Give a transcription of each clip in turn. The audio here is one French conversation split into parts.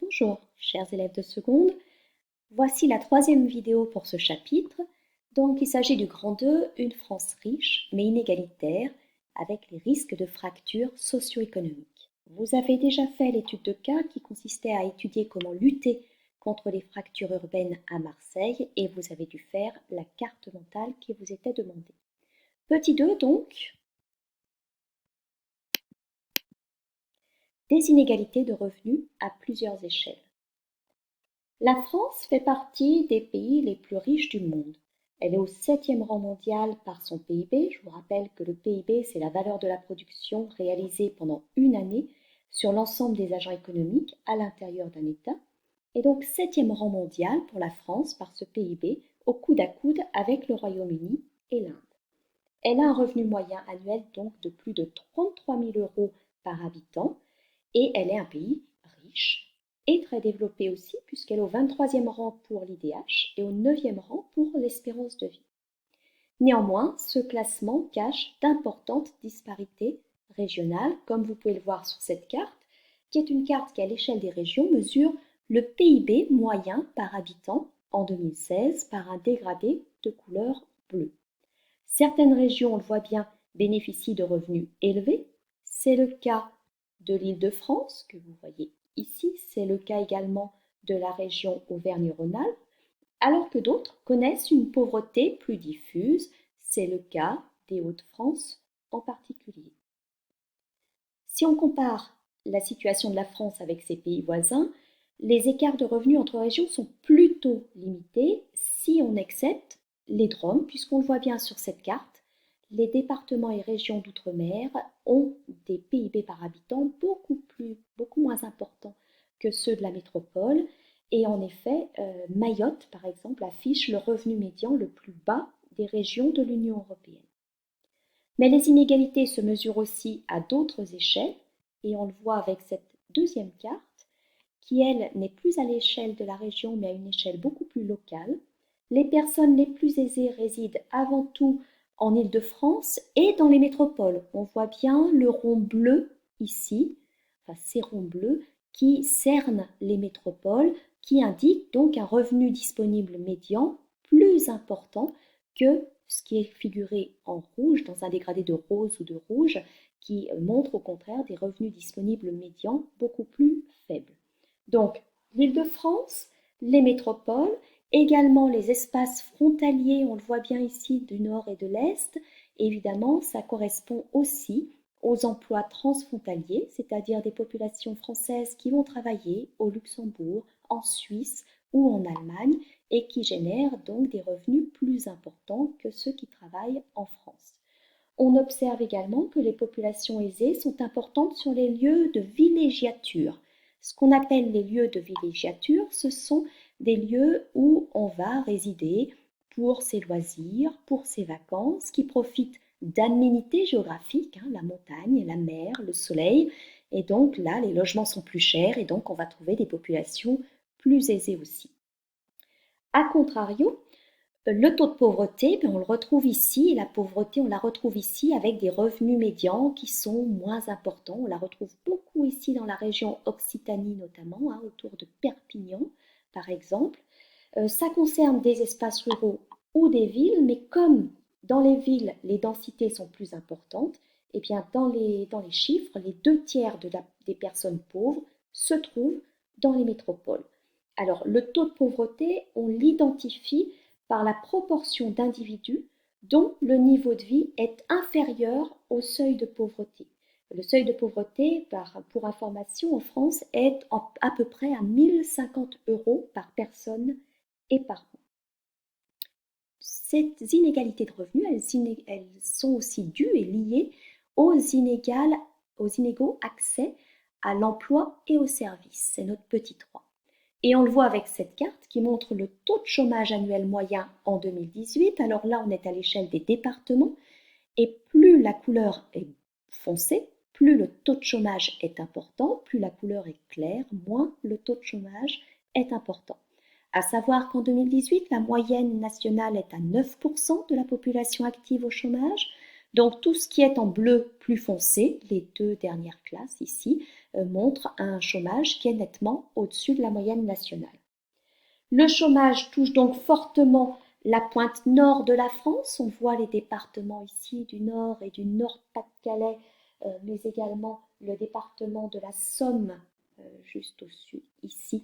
Bonjour, chers élèves de seconde. Voici la troisième vidéo pour ce chapitre. Donc, il s'agit du grand 2, une France riche mais inégalitaire, avec les risques de fractures socio-économiques. Vous avez déjà fait l'étude de cas qui consistait à étudier comment lutter contre les fractures urbaines à Marseille et vous avez dû faire la carte mentale qui vous était demandée. Petit 2 donc, des inégalités de revenus à plusieurs échelles. La France fait partie des pays les plus riches du monde. Elle est au 7e rang mondial par son PIB. Je vous rappelle que le PIB, c'est la valeur de la production réalisée pendant une année sur l'ensemble des agents économiques à l'intérieur d'un État. Et donc 7e rang mondial pour la France par ce PIB au coude à coude avec le Royaume-Uni et l'Inde. Elle a un revenu moyen annuel donc de plus de 33 000 euros par habitant et elle est un pays riche et très développé aussi puisqu'elle est au 23e rang pour l'IDH et au 9e rang pour l'espérance de vie. Néanmoins, ce classement cache d'importantes disparités régionales, comme vous pouvez le voir sur cette carte, qui est une carte qui, à l'échelle des régions, mesure le PIB moyen par habitant en 2016 par un dégradé de couleur bleue. Certaines régions, on le voit bien, bénéficient de revenus élevés. C'est le cas de l'Île-de-France, que vous voyez ici. C'est le cas également de la région Auvergne-Rhône-Alpes, alors que d'autres connaissent une pauvreté plus diffuse. C'est le cas des Hauts-de-France en particulier. Si on compare la situation de la France avec ses pays voisins, les écarts de revenus entre régions sont plutôt limités si on accepte les DROM, puisqu'on le voit bien sur cette carte, les départements et régions d'outre-mer ont des PIB par habitant beaucoup moins importants que ceux de la métropole. Et en effet, Mayotte, par exemple, affiche le revenu médian le plus bas des régions de l'Union européenne. Mais les inégalités se mesurent aussi à d'autres échelles, et on le voit avec cette deuxième carte, qui, elle, n'est plus à l'échelle de la région, mais à une échelle beaucoup plus locale. Les personnes les plus aisées résident avant tout en Île-de-France et dans les métropoles. On voit bien le rond bleu ici, enfin ces ronds bleus, qui cernent les métropoles, qui indiquent donc un revenu disponible médian plus important que ce qui est figuré en rouge, dans un dégradé de rose ou de rouge, qui montre au contraire des revenus disponibles médians beaucoup plus faibles. Donc, l'Île-de-France, les métropoles, également les espaces frontaliers, on le voit bien ici du nord et de l'est. Évidemment, ça correspond aussi aux emplois transfrontaliers, c'est-à-dire des populations françaises qui vont travailler au Luxembourg, en Suisse ou en Allemagne et qui génèrent donc des revenus plus importants que ceux qui travaillent en France. On observe également que les populations aisées sont importantes sur les lieux de villégiature. Ce qu'on appelle les lieux de villégiature, ce sont des lieux où on va résider pour ses loisirs, pour ses vacances, qui profitent d'aménités géographiques, la montagne, la mer, le soleil. Et donc là, les logements sont plus chers et donc on va trouver des populations plus aisées aussi. A contrario, le taux de pauvreté, on le retrouve ici, et la pauvreté, on la retrouve ici avec des revenus médians qui sont moins importants. On la retrouve beaucoup ici dans la région Occitanie notamment, autour de Perpignan par exemple. Ça concerne des espaces ruraux ou des villes, mais comme dans les villes, les densités sont plus importantes, et bien dans les chiffres, les 2/3 des personnes pauvres se trouvent dans les métropoles. Alors, le taux de pauvreté, on l'identifie par la proportion d'individus dont le niveau de vie est inférieur au seuil de pauvreté. Le seuil de pauvreté, pour information, en France, est à peu près à 1050 euros par personne et par an. Ces inégalités de revenus, elles sont aussi dues et liées aux inégaux accès à l'emploi et aux services. C'est notre petit 3. Et on le voit avec cette carte qui montre le taux de chômage annuel moyen en 2018. Alors là, on est à l'échelle des départements. Et plus la couleur est foncée, plus le taux de chômage est important. Plus la couleur est claire, moins le taux de chômage est important. À savoir qu'en 2018, la moyenne nationale est à 9% de la population active au chômage. Donc tout ce qui est en bleu plus foncé, les deux dernières classes ici, montre un chômage qui est nettement au-dessus de la moyenne nationale. Le chômage touche donc fortement la pointe nord de la France. On voit les départements ici du Nord et du Nord-Pas-de-Calais, mais également le département de la Somme, juste au sud ici,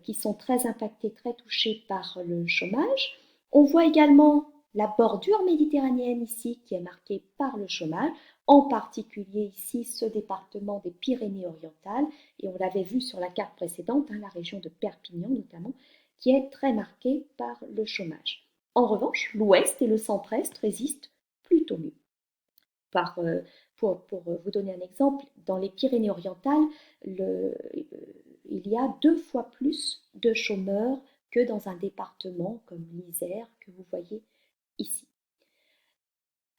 qui sont très impactés, très touchés par le chômage. On voit également la bordure méditerranéenne ici qui est marquée par le chômage, en particulier ici ce département des Pyrénées-Orientales, et on l'avait vu sur la carte précédente, la région de Perpignan notamment, qui est très marquée par le chômage. En revanche, l'ouest et le centre-est résistent plutôt mieux. Pour vous donner un exemple, dans les Pyrénées-Orientales, il y a 2 fois plus de chômeurs que dans un département comme l'Isère que vous voyez ici.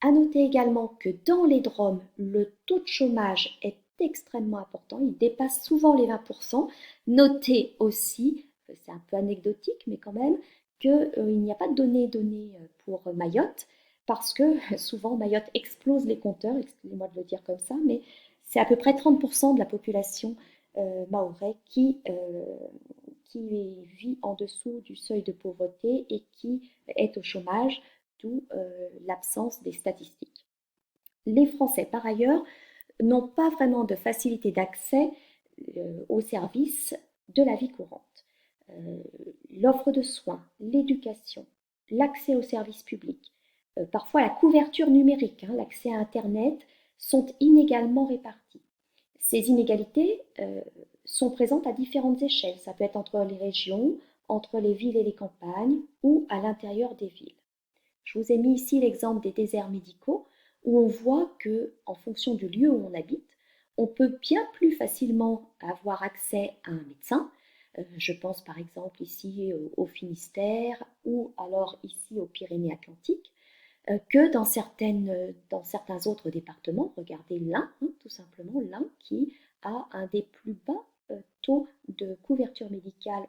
À noter également que dans les DROM, le taux de chômage est extrêmement important, il dépasse souvent les 20%. Notez aussi, c'est un peu anecdotique, mais quand même, qu'il n'y a pas de données pour Mayotte, parce que souvent Mayotte explose les compteurs, excusez-moi de le dire comme ça, mais c'est à peu près 30% de la population mahorais qui vit en dessous du seuil de pauvreté et qui est au chômage, d'où l'absence des statistiques. Les Français, par ailleurs, n'ont pas vraiment de facilité d'accès aux services de la vie courante. L'offre de soins, l'éducation, l'accès aux services publics, parfois la couverture numérique, l'accès à Internet, sont inégalement répartis. Ces inégalités sont présentes à différentes échelles. Ça peut être entre les régions, entre les villes et les campagnes ou à l'intérieur des villes. Je vous ai mis ici l'exemple des déserts médicaux où on voit que, en fonction du lieu où on habite, on peut bien plus facilement avoir accès à un médecin. Je pense par exemple ici au Finistère ou alors ici aux Pyrénées-Atlantiques, que dans certains autres départements. Regardez l'Ain, tout simplement, l'Ain qui a un des plus bas taux de couverture médicale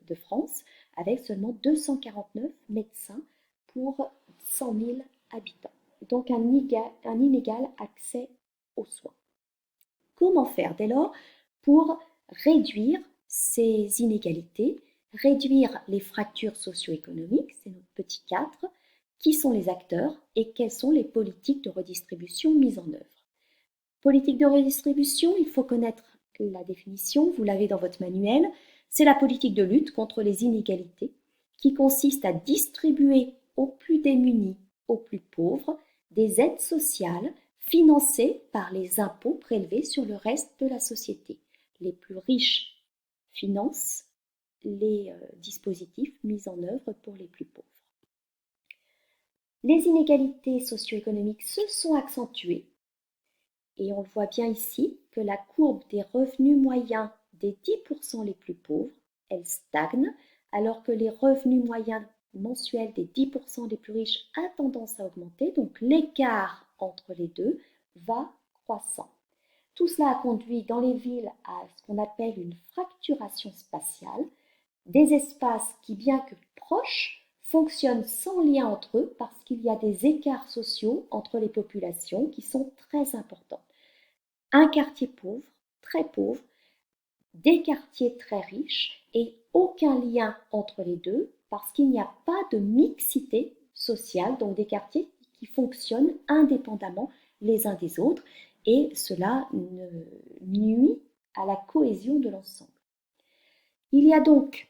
de France, avec seulement 249 médecins pour 100 000 habitants. Donc un inégal accès aux soins. Comment faire dès lors pour réduire ces inégalités, réduire les fractures socio-économiques, c'est notre petit 4, qui sont les acteurs et quelles sont les politiques de redistribution mises en œuvre. Politique de redistribution, il faut connaître la définition, vous l'avez dans votre manuel, c'est la politique de lutte contre les inégalités qui consiste à distribuer aux plus démunis, aux plus pauvres, des aides sociales financées par les impôts prélevés sur le reste de la société. Les plus riches financent les dispositifs mis en œuvre pour les plus pauvres. Les inégalités socio-économiques se sont accentuées et on le voit bien ici que la courbe des revenus moyens des 10% les plus pauvres, elle stagne alors que les revenus moyens mensuels des 10% les plus riches a tendance à augmenter, donc l'écart entre les deux va croissant. Tout cela a conduit dans les villes à ce qu'on appelle une fracturation spatiale, des espaces qui, bien que proches, fonctionnent sans lien entre eux parce qu'il y a des écarts sociaux entre les populations qui sont très importants. Un quartier pauvre, très pauvre, des quartiers très riches et aucun lien entre les deux parce qu'il n'y a pas de mixité sociale, donc des quartiers qui fonctionnent indépendamment les uns des autres et cela nuit à la cohésion de l'ensemble. Il y a donc,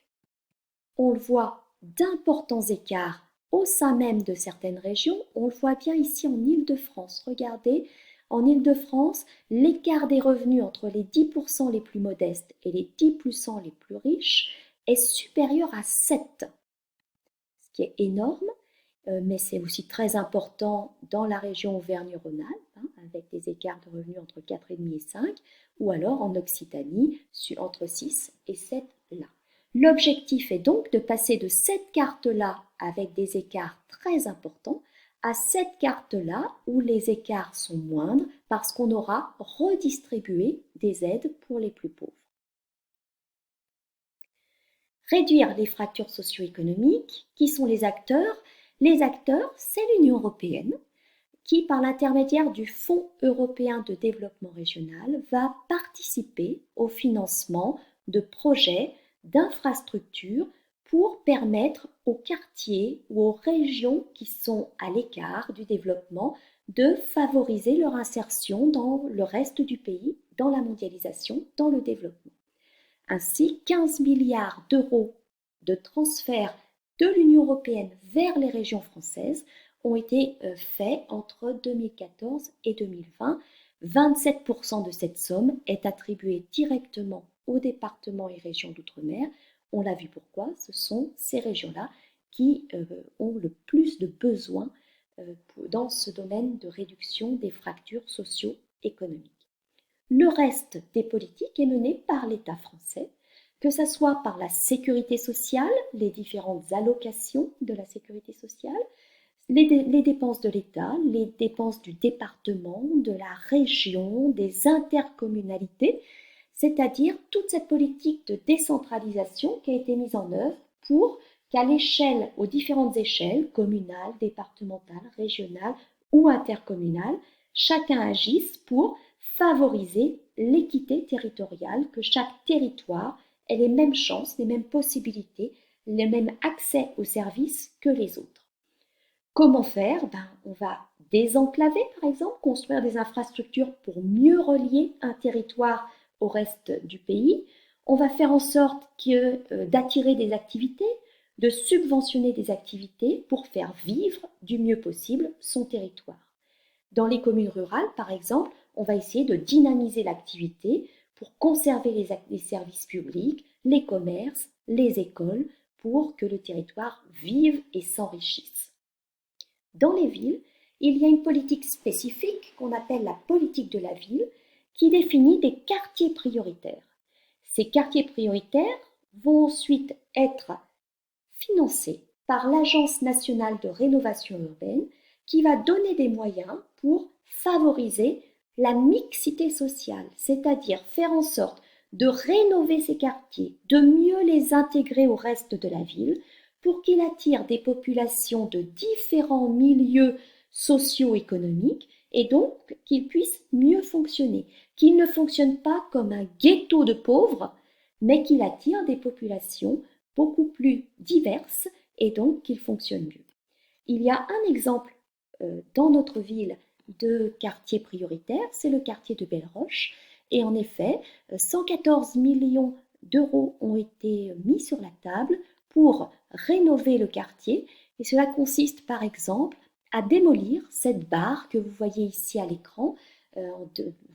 on le voit, d'importants écarts au sein même de certaines régions. On le voit bien ici en Île-de-France. Regardez, en Île-de-France, l'écart des revenus entre les 10% les plus modestes et les 10% les plus riches est supérieur à 7, ce qui est énorme, mais c'est aussi très important dans la région Auvergne-Rhône-Alpes, avec des écarts de revenus entre 4,5 et 5, ou alors en Occitanie, entre 6 et 7 là. L'objectif est donc de passer de cette carte-là avec des écarts très importants à cette carte-là où les écarts sont moindres parce qu'on aura redistribué des aides pour les plus pauvres. Réduire les fractures socio-économiques, qui sont les acteurs? Les acteurs, c'est l'Union européenne qui, par l'intermédiaire du Fonds européen de développement régional, va participer au financement de projets, d'infrastructures pour permettre aux quartiers ou aux régions qui sont à l'écart du développement de favoriser leur insertion dans le reste du pays, dans la mondialisation, dans le développement. Ainsi, 15 milliards d'euros de transferts de l'Union européenne vers les régions françaises ont été faits entre 2014 et 2020. 27% de cette somme est attribuée directement aux départements et régions d'outre-mer. On l'a vu pourquoi, ce sont ces régions-là qui ont le plus de besoins dans ce domaine de réduction des fractures socio-économiques. Le reste des politiques est mené par l'État français, que ce soit par la sécurité sociale, les différentes allocations de la sécurité sociale, les dépenses de l'État, les dépenses du département, de la région, des intercommunalités, c'est-à-dire toute cette politique de décentralisation qui a été mise en œuvre pour qu'à l'échelle, aux différentes échelles, communales, départementales, régionales ou intercommunales, chacun agisse pour favoriser l'équité territoriale, que chaque territoire ait les mêmes chances, les mêmes possibilités, le même accès aux services que les autres. Comment faire? On va désenclaver, par exemple, construire des infrastructures pour mieux relier un territoire au reste du pays. On va faire en sorte d'attirer des activités, de subventionner des activités pour faire vivre du mieux possible son territoire. Dans les communes rurales, par exemple, on va essayer de dynamiser l'activité pour conserver les services publics, les commerces, les écoles, pour que le territoire vive et s'enrichisse. Dans les villes, il y a une politique spécifique qu'on appelle la politique de la ville qui définit des quartiers prioritaires. Ces quartiers prioritaires vont ensuite être financés par l'Agence nationale de rénovation urbaine qui va donner des moyens pour favoriser la mixité sociale, c'est-à-dire faire en sorte de rénover ces quartiers, de mieux les intégrer au reste de la ville, pour qu'il attire des populations de différents milieux socio-économiques et donc qu'ils puissent mieux fonctionner, qu'ils ne fonctionnent pas comme un ghetto de pauvres, mais qu'il attire des populations beaucoup plus diverses et donc qu'ils fonctionnent mieux. Il y a un exemple dans notre ville de quartier prioritaire, c'est le quartier de Belle-Roche. Et en effet, 114 millions d'euros ont été mis sur la table pour rénover le quartier. Et cela consiste par exemple à démolir cette barre que vous voyez ici à l'écran,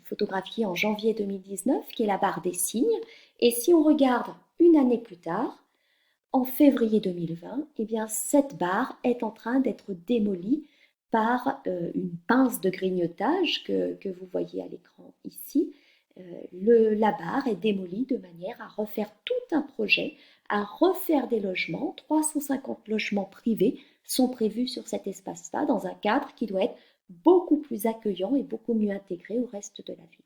photographiée en janvier 2019, qui est la barre des signes. Et si on regarde une année plus tard, en février 2020, eh bien, cette barre est en train d'être démolie par une pince de grignotage que vous voyez à l'écran ici. La barre est démolie de manière à refaire tout un projet, à refaire des logements. 350 logements privés sont prévus sur cet espace-là dans un cadre qui doit être beaucoup plus accueillant et beaucoup mieux intégré au reste de la ville.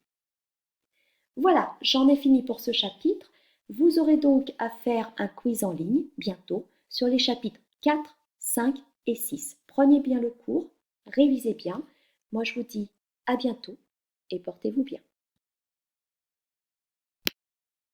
Voilà, j'en ai fini pour ce chapitre. Vous aurez donc à faire un quiz en ligne bientôt sur les chapitres 4, 5 et 6. Prenez bien le cours, révisez bien. Moi, je vous dis à bientôt et portez-vous bien.